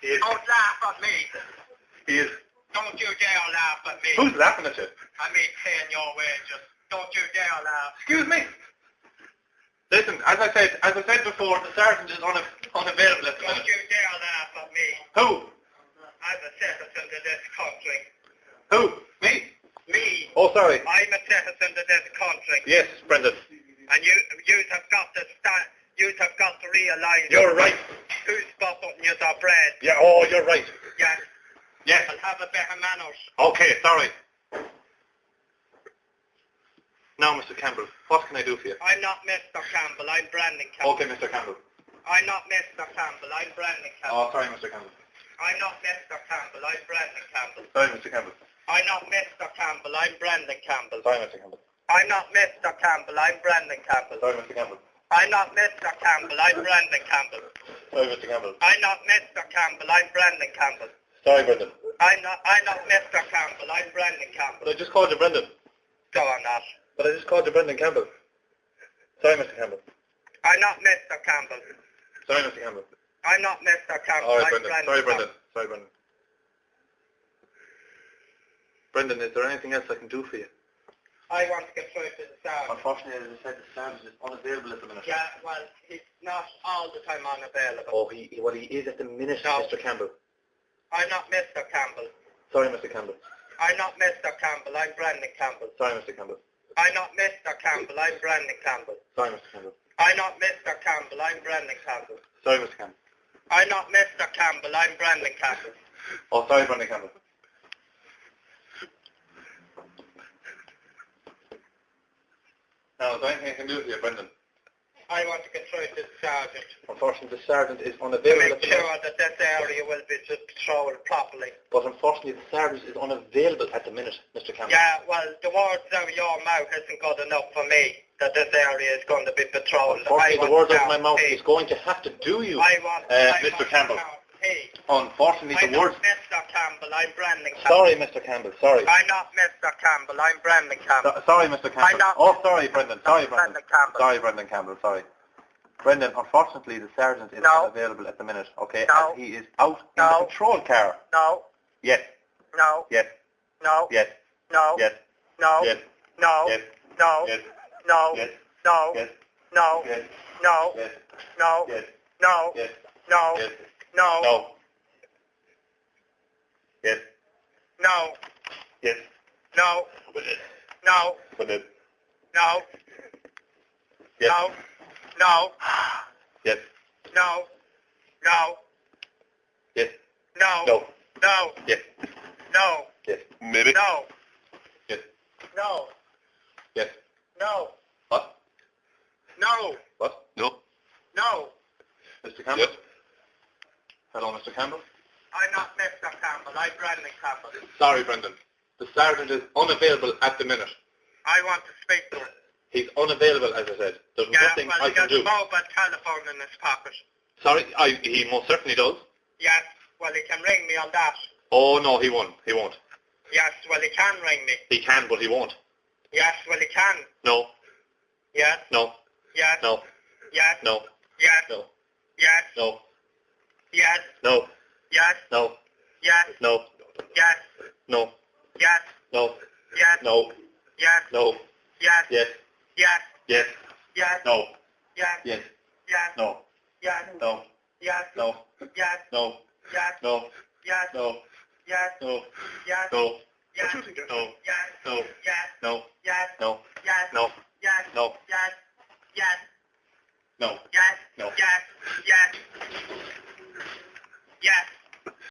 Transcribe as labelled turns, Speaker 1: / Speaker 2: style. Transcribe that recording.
Speaker 1: Don't laugh at me.
Speaker 2: He is.
Speaker 1: Don't you dare laugh at me.
Speaker 2: Who's laughing at you?
Speaker 1: I mean, paying your wages. Don't you dare laugh.
Speaker 2: Excuse me. Listen, as I said before, the sergeant is unavailable at the
Speaker 1: Don't
Speaker 2: minute.
Speaker 1: you dare laugh at me.
Speaker 2: Who?
Speaker 1: I'm a citizen of this country.
Speaker 2: Who? Me?
Speaker 1: Me.
Speaker 2: Oh, sorry.
Speaker 1: I'm a citizen of this country.
Speaker 2: Yes, Brendan.
Speaker 1: And you have got to start. You have got to realise.
Speaker 2: You're right.
Speaker 1: Who's butting you the bread?
Speaker 2: Yeah. Oh, you're right.
Speaker 1: Yes.
Speaker 2: Yes.
Speaker 1: I'll have a better manners.
Speaker 2: Okay, sorry. Now, Mr. Campbell, what can I do for you?
Speaker 1: I'm not Mr. Campbell. I'm Brandon Campbell.
Speaker 2: Okay, Mr. Campbell.
Speaker 1: I'm not Mr. Campbell. I'm Brandon Campbell.
Speaker 2: Oh, sorry, Mr. Campbell.
Speaker 1: I'm not Mr. Campbell. I'm Brandon Campbell.
Speaker 2: Sorry, Mr. Campbell.
Speaker 1: I'm not Mr. Campbell. I'm Brandon Campbell.
Speaker 2: Sorry, Mr. Campbell.
Speaker 1: I'm not Mr. Campbell. I'm Brandon Campbell.
Speaker 2: Sorry, Mr. Campbell.
Speaker 1: I'm not Mr. Campbell. I'm Brandon Campbell.
Speaker 2: Sorry, Mr. Campbell.
Speaker 1: I'm not Mr. Campbell. I'm Brandon Campbell.
Speaker 2: Sorry, Brendan.
Speaker 1: I'm not Mr. Campbell. I'm Brandon Campbell.
Speaker 2: But I just called you Brendan.
Speaker 1: Go on that.
Speaker 2: But I just called you Brendan Campbell. Sorry, Mr. Campbell.
Speaker 1: I'm not Mr. Campbell.
Speaker 2: Sorry, Mr. Campbell.
Speaker 1: I'm not Mr. Campbell.
Speaker 2: All right,
Speaker 1: I'm
Speaker 2: Brendan.
Speaker 1: Brandon
Speaker 2: Sorry,
Speaker 1: Campbell.
Speaker 2: Brendan. Sorry, Brendan. Brendan, is there anything else I can do for you?
Speaker 1: I want to get through to the sergeant.
Speaker 2: Unfortunately, as I said, the sergeant is unavailable at the minute.
Speaker 1: Yeah, well, he's not all the time unavailable.
Speaker 2: Oh, he is at the minute,
Speaker 1: No.
Speaker 2: Mr. Campbell.
Speaker 1: I'm not Mr. Campbell.
Speaker 2: Sorry, Mr. Campbell.
Speaker 1: I'm not Mr. Campbell. I'm Brandon Campbell.
Speaker 2: Sorry, Mr. Campbell.
Speaker 1: I'm not Mr. Campbell. I'm Brandon Campbell.
Speaker 2: Sorry, Mr. Campbell.
Speaker 1: I'm not Mr. Campbell. I'm Brandon Campbell.
Speaker 2: Sorry, Mr. Campbell.
Speaker 1: I'm not Mr. Campbell. I'm Brandon Campbell.
Speaker 2: Oh, sorry, Brendan Campbell. Now, is there anything I can do for you, Brendan?
Speaker 1: I want to get through to the sergeant.
Speaker 2: Unfortunately, the sergeant is
Speaker 1: To
Speaker 2: unavailable
Speaker 1: make
Speaker 2: at the
Speaker 1: sure
Speaker 2: minute.
Speaker 1: that this area will be patrolled properly.
Speaker 2: But unfortunately, the sergeant is unavailable at the minute, Mr. Campbell.
Speaker 1: Yeah, well, the words out of your mouth isn't good enough for me, that this area is going to be patrolled.
Speaker 2: Unfortunately, the words out of my mouth
Speaker 1: guarantee.
Speaker 2: is going to have to do you,
Speaker 1: I want
Speaker 2: Mr. Campbell.
Speaker 1: guarantee.
Speaker 2: Unfortunately,
Speaker 1: I'm
Speaker 2: the
Speaker 1: not
Speaker 2: words...
Speaker 1: Mr. Campbell. I'm Brandon Campbell.
Speaker 2: Sorry, Mr. Campbell. Sorry.
Speaker 1: I'm not Mr. Campbell. I'm Brandon Campbell.
Speaker 2: Sorry, Mr. Campbell.
Speaker 1: I'm not-
Speaker 2: Oh, sorry, Brendan. Sorry, Brendan.
Speaker 1: Brandon Campbell.
Speaker 2: Sorry, Brendan Campbell. Sorry. Brendan, unfortunately, the sergeant is
Speaker 1: No.
Speaker 2: unavailable at the minute, okay?
Speaker 1: No.
Speaker 2: As he is out in
Speaker 1: No.
Speaker 2: the patrol car.
Speaker 1: No,
Speaker 2: Yes.
Speaker 1: no,
Speaker 2: Yes.
Speaker 1: no,
Speaker 2: Yes.
Speaker 1: no,
Speaker 2: Yes.
Speaker 1: no,
Speaker 2: Yes.
Speaker 1: no,
Speaker 2: Yes.
Speaker 1: no,
Speaker 2: Yes.
Speaker 1: no,
Speaker 2: Yes.
Speaker 1: no,
Speaker 2: Yes.
Speaker 1: no,
Speaker 2: Yes.
Speaker 1: no,
Speaker 2: Yes.
Speaker 1: no,
Speaker 2: Yes.
Speaker 1: no,
Speaker 2: Yes.
Speaker 1: no,
Speaker 2: Yes.
Speaker 1: no,
Speaker 2: No. Yes.
Speaker 1: no,
Speaker 2: Yes.
Speaker 1: no,
Speaker 2: With it.
Speaker 1: no,
Speaker 2: With it.
Speaker 1: no,
Speaker 2: Yes.
Speaker 1: no, no,
Speaker 2: Yes.
Speaker 1: no, no,
Speaker 2: Yes.
Speaker 1: no,
Speaker 2: No.
Speaker 1: no,
Speaker 2: Yes.
Speaker 1: no,
Speaker 2: Yes. Maybe.
Speaker 1: no,
Speaker 2: Yes.
Speaker 1: no,
Speaker 2: Yes.
Speaker 1: no,
Speaker 2: What?
Speaker 1: no,
Speaker 2: What? No.
Speaker 1: no.
Speaker 2: Mr. Campbell? Yes. Hello, Mr. Campbell?
Speaker 1: I'm not Mr. Campbell. I'm Brandon Campbell.
Speaker 2: Sorry, Brendan. The sergeant is unavailable at the minute.
Speaker 1: I want to speak to him.
Speaker 2: He's unavailable, as I said. There's nothing
Speaker 1: well,
Speaker 2: I
Speaker 1: he
Speaker 2: can
Speaker 1: has
Speaker 2: do.
Speaker 1: a mobile telephone in his pocket.
Speaker 2: Sorry, he most certainly does.
Speaker 1: Yes, well, he can ring me on that.
Speaker 2: Oh, no, he won't. He won't.
Speaker 1: Yes, well, he can ring me.
Speaker 2: He can, but he won't.
Speaker 1: Yes, well, he can.
Speaker 2: No.
Speaker 1: Yes,
Speaker 2: No.
Speaker 1: yes,
Speaker 2: No.
Speaker 1: yes,
Speaker 2: No.
Speaker 1: yes,
Speaker 2: No.
Speaker 1: yes,
Speaker 2: No.
Speaker 1: yes,
Speaker 2: No.
Speaker 1: yes,
Speaker 2: No.
Speaker 1: yes,
Speaker 2: No.
Speaker 1: yes,
Speaker 2: No.
Speaker 1: yes,
Speaker 2: No.
Speaker 1: yes,
Speaker 2: No.
Speaker 1: yes,
Speaker 2: No.
Speaker 1: yes,
Speaker 2: Yes.
Speaker 1: yes,
Speaker 2: Yes.
Speaker 1: yes,
Speaker 2: No.
Speaker 1: yes,
Speaker 2: Yes.
Speaker 1: yes,
Speaker 2: No.
Speaker 1: yes,
Speaker 2: No.
Speaker 1: yes,
Speaker 2: No.
Speaker 1: yes,
Speaker 2: No.
Speaker 1: yes,
Speaker 2: No.
Speaker 1: yes,
Speaker 2: No.
Speaker 1: yes,
Speaker 2: No.
Speaker 1: yes,
Speaker 2: No.
Speaker 1: yes,
Speaker 2: No.
Speaker 1: yes,
Speaker 2: No.
Speaker 1: yes,
Speaker 2: No.
Speaker 1: yes,
Speaker 2: No.
Speaker 1: yes,
Speaker 2: No.
Speaker 1: yes,
Speaker 2: No.
Speaker 1: yes,
Speaker 2: No.